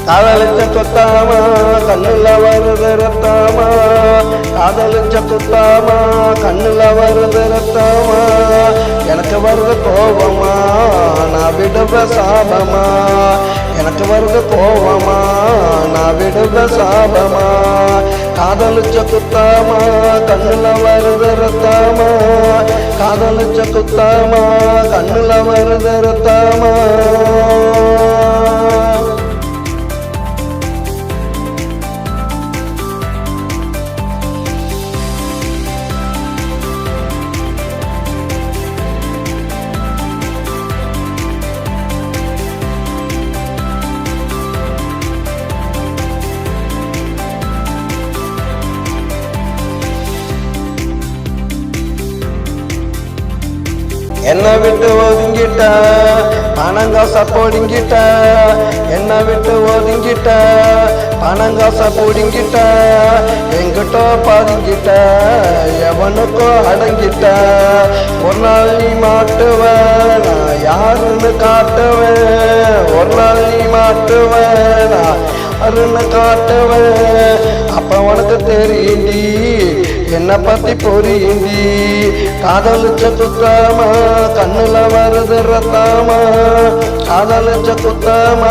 காதலிச்ச குத்தாமா கண்ணுல வருது ரத்தாமா காதலிச்ச குத்தாமா கண்ணுல வருது ரத்தாமா எனக்கு வருது கோபமா நான் விடுவ சாபமா எனக்கு வருது கோபமா நான் விடுவ சாபமா காதலிச்ச குத்தாமா கண்ணுல வருது ரத்தாமா காதலிச்ச குத்தாமா கண்ணுல வருது ரத்தாமா என்னை விட்டு ஒதுங்கிட்ட பணங்காச பொடுங்கிட்ட என்னை விட்டு ஒதுங்கிட்ட பணங்காச பொடுங்கிட்ட எங்கிட்ட பதுங்கிட்ட எவனுக்கோ அடங்கிட்ட ஒரு நாள் நீ மாட்டுவேன் நான் யாருன்னு காட்டுவேன் ஒரு நாள் நீ மாட்டுவேன் நான் யாருன்னு காட்டுவேன் அப்ப உனக்கு தெரியுண்டி என்ன பத்தி புரியுண்டி காதலிச்ச குத்தாமா கண்ணுல வருது ரத்தாமா காதலிச்ச குத்தாமா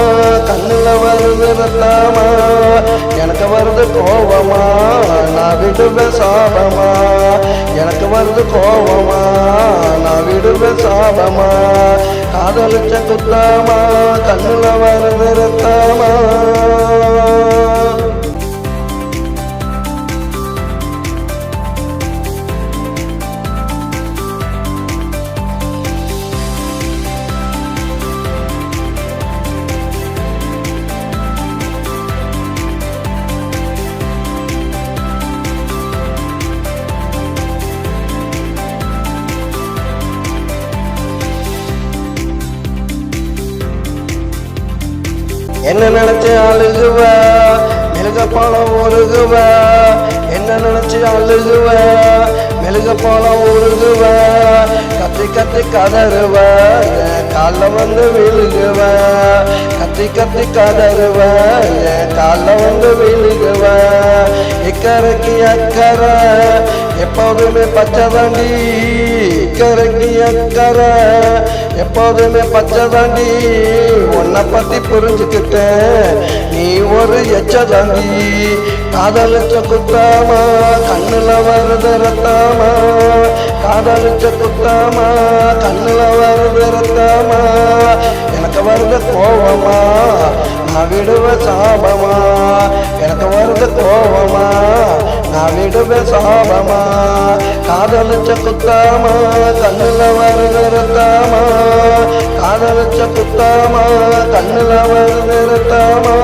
கண்ணுல வருது ரத்தாமா எனக்கு வருது கோபமா நான் விடுவேன் சாபமா எனக்கு வருது கோபமா நான் விடுவேன் சாபமா காதலிச்ச குத்தாமா கண்ணுல வருது ரத்தாமா என்ன நினைச்சு அழுகுவ மெழுக பழம் உருகுவ என்ன நினைச்சு அழுகுவ மெழுக பழம் உருகுவ கத்தி கத்தி கதறுவ கால வந்து விழுகுவ கத்தி கத்தி கதறுவ கால வந்து விழுகுவ இக்கரைக்கு அக்கறை எப்போதுமே பச்சைதாண்டி இக்கரைக்கு அக்கறை எப்போதுமே பச்சைதாண்டி உன்னை பத்தி புரிஞ்சுக்கிட்டேன் நீ ஒரு எச்சதாண்டி காதலிச்ச குத்தாமா கண்ணுல வருது ரத்தாமா காதலிச்ச குத்தாமா கண்ணுல வருது ரத்தாமா எனக்கு வருது கோபமா நான் விடுவேன் சாபமா எனக்கு வருது கோபமா நான் விடுவேன் சாபமா காதலிச்ச குத்தாமா கண்ணுல வருது ரத்தாமா காதலிச்ச குத்தாமா கண்ணுல வருது ரத்தாமா